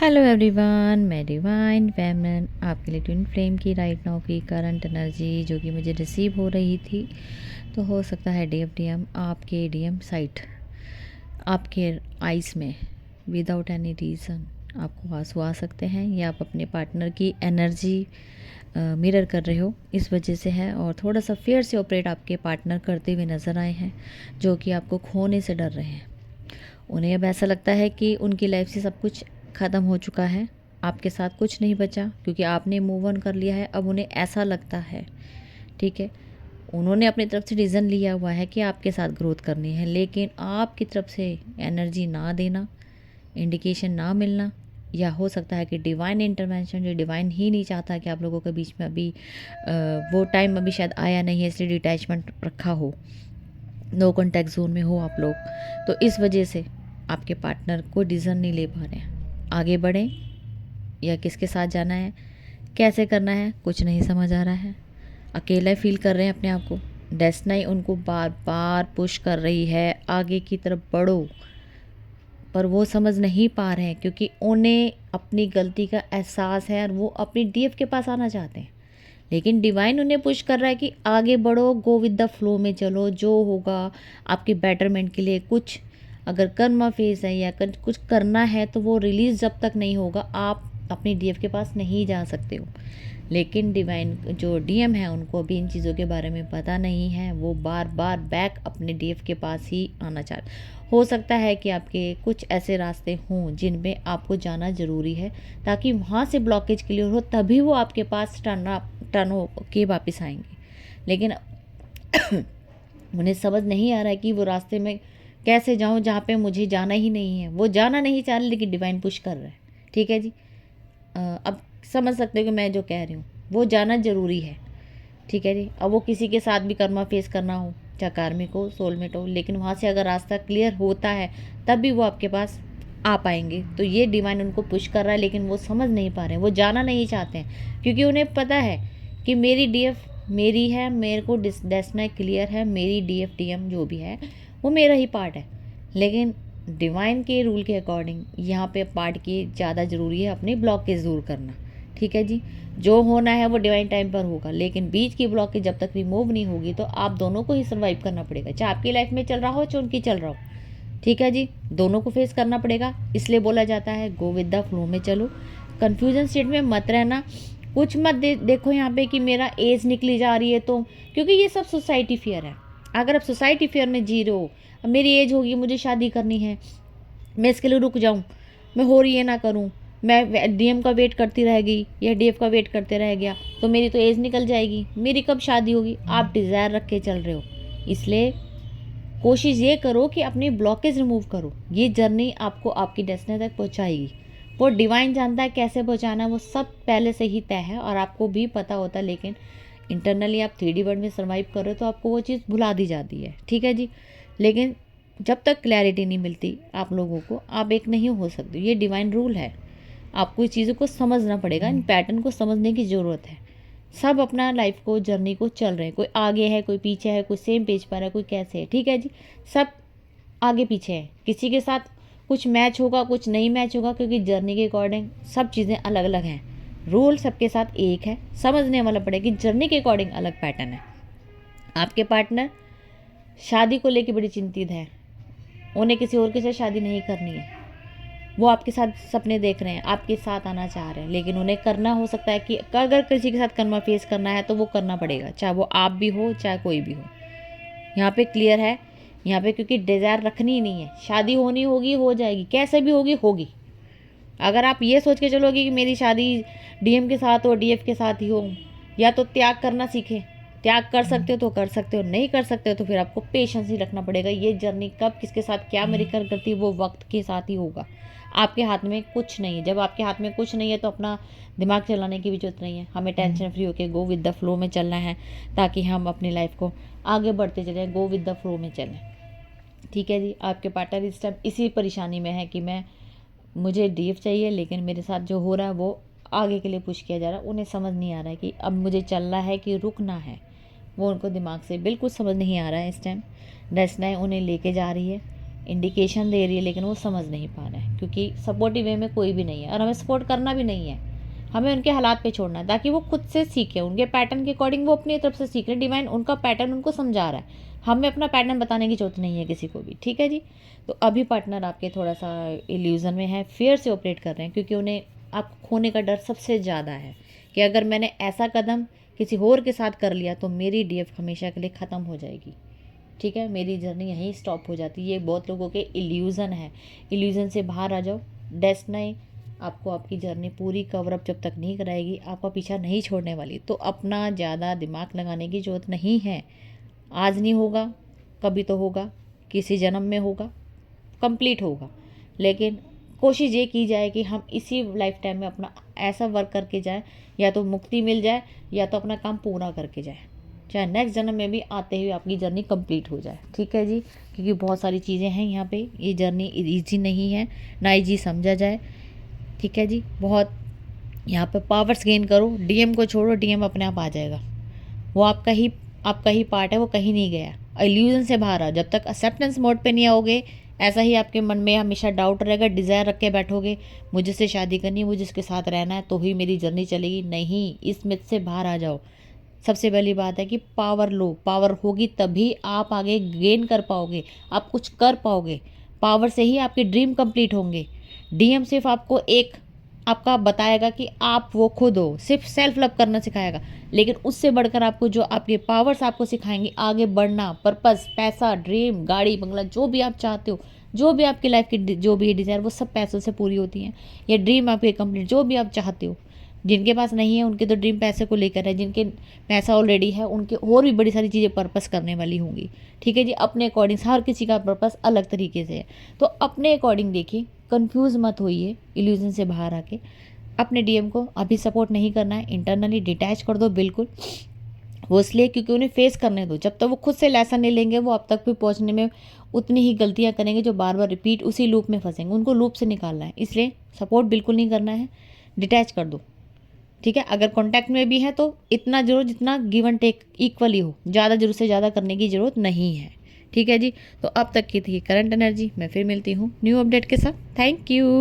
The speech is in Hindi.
हेलो एवरीवन, मैं डिवाइन फेमनन आपके लिए ट्विन फ्लेम की राइट नाउ की करंट एनर्जी जो कि मुझे रिसीव हो रही थी। तो हो सकता है डीएम आपके डीएम साइट आपके आइस में विदाउट एनी रीज़न आपको आंसू आ सकते हैं, या आप अपने पार्टनर की एनर्जी मिरर कर रहे हो, इस वजह से है। और थोड़ा सा फेयर से ऑपरेट आपके पार्टनर करते हुए नज़र आए हैं, जो कि आपको खोने से डर रहे हैं। उन्हें अब ऐसा लगता है कि उनकी लाइफ से सब कुछ ख़त्म हो चुका है, आपके साथ कुछ नहीं बचा, क्योंकि आपने मूव ऑन कर लिया है। अब उन्हें ऐसा लगता है, ठीक है, उन्होंने अपनी तरफ से रीज़न लिया हुआ है कि आपके साथ ग्रोथ करनी है, लेकिन आपकी तरफ से एनर्जी ना देना, इंडिकेशन ना मिलना, या हो सकता है कि डिवाइन इंटरवेंशन, जो डिवाइन ही नहीं चाहता कि आप लोगों के बीच में अभी वो टाइम अभी शायद आया नहीं है, इसलिए डिटैचमेंट रखा हो, नो कॉन्टैक्ट जोन में हो आप लोग। तो इस वजह से आपके पार्टनर को डिसीजन नहीं ले पा रहे हैं, आगे बढ़ें या किसके साथ जाना है, कैसे करना है, कुछ नहीं समझ आ रहा है। अकेला फील कर रहे हैं अपने आप को। डेस्टिनी उनको बार बार पुश कर रही है आगे की तरफ बढ़ो, पर वो समझ नहीं पा रहे हैं, क्योंकि उन्हें अपनी गलती का एहसास है और वो अपनी डीएफ के पास आना चाहते हैं। लेकिन डिवाइन उन्हें पुश कर रहा है कि आगे बढ़ो, गो विद द फ्लो में चलो, जो होगा आपके बेटरमेंट के लिए। कुछ अगर कर्मा फेस है या कुछ करना है तो वो रिलीज़ जब तक नहीं होगा आप अपनी डीएफ के पास नहीं जा सकते हो। लेकिन डिवाइन जो डीएम है उनको अभी इन चीज़ों के बारे में पता नहीं है, वो बार बार बैक अपने डीएफ के पास ही आना चाहते। हो सकता है कि आपके कुछ ऐसे रास्ते हों जिनमें आपको जाना ज़रूरी है, ताकि वहाँ से ब्लॉकेज क्लियर हो, तभी वो आपके पास टर्न हो के वापस आएंगे। लेकिन उन्हें समझ नहीं आ रहा है कि वो रास्ते में कैसे जाऊँ जहाँ पे मुझे जाना ही नहीं है। वो जाना नहीं चाह रहे, लेकिन डिवाइन पुश कर रहा है। ठीक है जी, अब समझ सकते हो कि मैं जो कह रही हूँ, वो जाना ज़रूरी है। ठीक है जी, अब वो किसी के साथ भी कर्मा फेस करना हो, चाहे कार्मिक हो, सोलमेट हो, लेकिन वहाँ से अगर रास्ता क्लियर होता है तब भी वो आपके पास आ पाएंगे। तो ये डिवाइन उनको पुश कर रहा है, लेकिन वो समझ नहीं पा रहे हैं, वो जाना नहीं चाहते हैं, क्योंकि उन्हें पता है कि मेरी डीएफ मेरी है, मेरे को डेस्टिनी क्लियर है, मेरी डीएफ डीएम जो भी है वो मेरा ही पार्ट है। लेकिन डिवाइन के रूल के अकॉर्डिंग यहाँ पे पार्ट की ज़्यादा ज़रूरी है अपनी ब्लॉकेज दूर करना। ठीक है जी, जो होना है वो डिवाइन टाइम पर होगा, लेकिन बीच की ब्लॉकेज जब तक रिमूव नहीं होगी तो आप दोनों को ही सर्वाइव करना पड़ेगा, चाहे आपकी लाइफ में चल रहा हो चाहे उनकी चल रहा हो। ठीक है जी, दोनों को फेस करना पड़ेगा। इसलिए बोला जाता है गो विद द फ्लो में चलो, कन्फ्यूजन स्टेट में मत रहना। कुछ मत देखो यहाँ पे कि मेरा एज निकली जा रही है, तो क्योंकि ये सब सोसाइटी फियर है। अगर आप सोसाइटी फियर में जी रहे हो, अब मेरी एज होगी, मुझे शादी करनी है, मैं इसके लिए रुक जाऊँ, मैं हो रही है ना करूँ, मैं डीएम का वेट करती रह गई या डीएफ का वेट करते रह गया तो मेरी तो एज निकल जाएगी, मेरी कब शादी होगी। आप डिज़ायर रख के चल रहे हो। इसलिए कोशिश ये करो कि अपनी ब्लॉकेज रिमूव करो। ये जर्नी आपको आपकी डेस्टिनी तक पहुंचाएगी। वो डिवाइन जानता है कैसे पहुंचाना है, वो सब पहले से ही तय है और आपको भी पता होता है। लेकिन इंटरनली आप 3D वर्ल्ड में सर्वाइव कर रहे हो तो आपको वो चीज़ भुला दी जाती है। ठीक है जी, लेकिन जब तक क्लैरिटी नहीं मिलती आप लोगों को, आप एक नहीं हो सकते। ये डिवाइन रूल है, आपको इस चीज़ों को समझना पड़ेगा, इन पैटर्न को समझने की ज़रूरत है। सब अपना लाइफ को, जर्नी को चल रहे हैं, कोई आगे है, कोई पीछे है, कोई सेम पेज पर है, कोई कैसे है। ठीक है जी, सब आगे पीछे है, किसी के साथ कुछ मैच होगा, कुछ नहीं मैच होगा, क्योंकि जर्नी के अकॉर्डिंग सब चीज़ें अलग अलग हैं। रूल सबके साथ एक है, समझने वाला पड़ेगा कि जर्नी के अकॉर्डिंग अलग पैटर्न है। आपके पार्टनर शादी को लेकर बड़ी चिंतित है, उन्हें किसी और के साथ शादी नहीं करनी है। वो आपके साथ सपने देख रहे हैं, आपके साथ आना चाह रहे हैं, लेकिन उन्हें करना हो सकता है कि अगर किसी के साथ कर्मा फेस करना है तो वो करना पड़ेगा, चाहे वो आप भी हो चाहे कोई भी हो। यहाँ पे क्लियर है, यहाँ पे क्योंकि डिज़ायर रखनी ही नहीं है। शादी होनी होगी, हो जाएगी, कैसे भी होगी होगी। अगर आप ये सोच के चलोगे कि मेरी शादी डीएम के साथ हो, डीएफ के साथ ही हो, या तो त्याग करना सीखे। त्याग कर सकते हो तो कर सकते हो, नहीं कर सकते हो तो फिर आपको पेशेंस ही रखना पड़ेगा। ये जर्नी कब किसके साथ क्या मेरी कर करती है वो वक्त के साथ ही होगा। आपके हाथ में कुछ नहीं है। जब आपके हाथ में कुछ नहीं है तो अपना दिमाग चलाने की भी जरूरत नहीं है। हमें टेंशन फ्री होकर गो विद द फ्लो में चलना है, ताकि हम अपनी लाइफ को आगे बढ़ते चलें, गो विद द फ्लो में चलें। ठीक है जी, आपके पार्टनर इस टाइम इसी परेशानी में है कि मुझे डीएफ चाहिए, लेकिन मेरे साथ जो हो रहा है वो आगे के लिए पुश किया जा रहा है। उन्हें समझ नहीं आ रहा है कि अब मुझे चलना है कि रुकना है। वो उनको दिमाग से बिल्कुल समझ नहीं आ रहा है इस टाइम। डेस्टिनी उन्हें लेके जा रही है, इंडिकेशन दे रही है लेकिन वो समझ नहीं पा रहे हैं, क्योंकि सपोर्टिव वे में कोई भी नहीं है और हमें सपोर्ट करना भी नहीं है। हमें उनके हालात पे छोड़ना है ताकि वो खुद से सीखें, उनके पैटर्न के अकॉर्डिंग वो अपनी तरफ से सीख रहे हैं। डिवाइन उनका पैटर्न उनको समझा रहा है, हमें अपना पैटर्न बताने की जरूरत नहीं है किसी को भी, ठीक है जी। तो अभी पार्टनर आपके थोड़ा सा इल्यूजन में है, फेयर से ऑपरेट कर रहे हैं, क्योंकि उन्हें आप खोने का डर सबसे ज़्यादा है कि अगर मैंने ऐसा कदम किसी और के साथ कर लिया तो मेरी डीएफ हमेशा के लिए ख़त्म हो जाएगी, ठीक है, मेरी जर्नी यहीं स्टॉप हो जाती है। ये बहुत लोगों के इल्यूज़न है, इल्यूज़न से बाहर आ जाओ। डेस्टिनी आपको आपकी जर्नी पूरी कवरअप जब तक नहीं कराएगी, आपका पीछा नहीं छोड़ने वाली। तो अपना ज़्यादा दिमाग लगाने की ज़रूरत नहीं है। आज नहीं होगा, कभी तो होगा, किसी जन्म में होगा, कंप्लीट होगा। लेकिन कोशिश ये की जाए कि हम इसी लाइफ टाइम में अपना ऐसा वर्क करके जाए, या तो मुक्ति मिल जाए या तो अपना काम पूरा करके जाए, चाहे नेक्स्ट जन्म में भी आते हुए आपकी जर्नी कंप्लीट हो जाए, ठीक है जी। क्योंकि बहुत सारी चीज़ें हैं यहाँ पे, ये जर्नी ईजी नहीं है, ना ईजी समझा जाए, ठीक है जी। बहुत यहाँ पे पावर्स गेन करो, डीएम को छोड़ो, डीएम अपने आप आ जाएगा। वो आपका ही पार्ट है, वो कहीं नहीं गया। इल्यूजन से बाहर आओ। जब तक एक्सेप्टेंस मोड पे नहीं आओगे, ऐसा ही आपके मन में हमेशा डाउट रहेगा, डिज़ायर रख के बैठोगे, मुझे से शादी करनी है, मुझे इसके साथ रहना है तो ही मेरी जर्नी चलेगी। नहीं, इस मिथ से बाहर आ जाओ। सबसे पहली बात है कि पावर लो, पावर होगी तभी आप आगे गेन कर पाओगे, आप कुछ कर पाओगे। पावर से ही आपके ड्रीम कंप्लीट होंगे। डीएम सिर्फ आपको एक आपका बताएगा कि आप वो खुद हो, सिर्फ सेल्फ लव करना सिखाएगा, लेकिन उससे बढ़कर आपको जो आपके पावर्स आपको सिखाएंगे आगे बढ़ना, पर्पस, पैसा, ड्रीम, गाड़ी, बंगला, जो भी आप चाहते हो, जो भी आपकी लाइफ की जो भी डिज़ायर, वो सब पैसों से पूरी होती हैं। ये ड्रीम आपके कंप्लीट, जो भी आप चाहते हो। जिनके पास नहीं है उनके तो ड्रीम पैसे को लेकर है, जिनके पैसा ऑलरेडी है उनके और भी बड़ी सारी चीज़ें पर्पस करने वाली होंगी, ठीक है जी। अपने अकॉर्डिंग, हर किसी का पर्पस अलग तरीके से है, तो अपने अकॉर्डिंग देखिए, कंफ्यूज मत होइए इल्यूजन से बाहर आके। अपने डीएम को अभी सपोर्ट नहीं करना है, इंटरनली डिटैच कर दो बिल्कुल। वो इसलिए क्योंकि उन्हें फेस करने दो, जब तक वो खुद से लेसन नहीं लेंगे वो अब तक भी पहुंचने में उतनी ही गलतियां करेंगे, जो बार बार रिपीट उसी लूप में फंसेंगे। उनको लूप से निकालना है, इसलिए सपोर्ट बिल्कुल नहीं करना है, डिटैच कर दो, ठीक है। अगर कांटेक्ट में भी है तो इतना जरूर जितना गिव एंड टेक इक्वली हो, ज़्यादा जरूर से ज़्यादा करने की ज़रूरत नहीं है, ठीक है जी। तो अब तक की थी करंट एनर्जी, मैं फिर मिलती हूँ न्यू अपडेट के साथ। Thank you.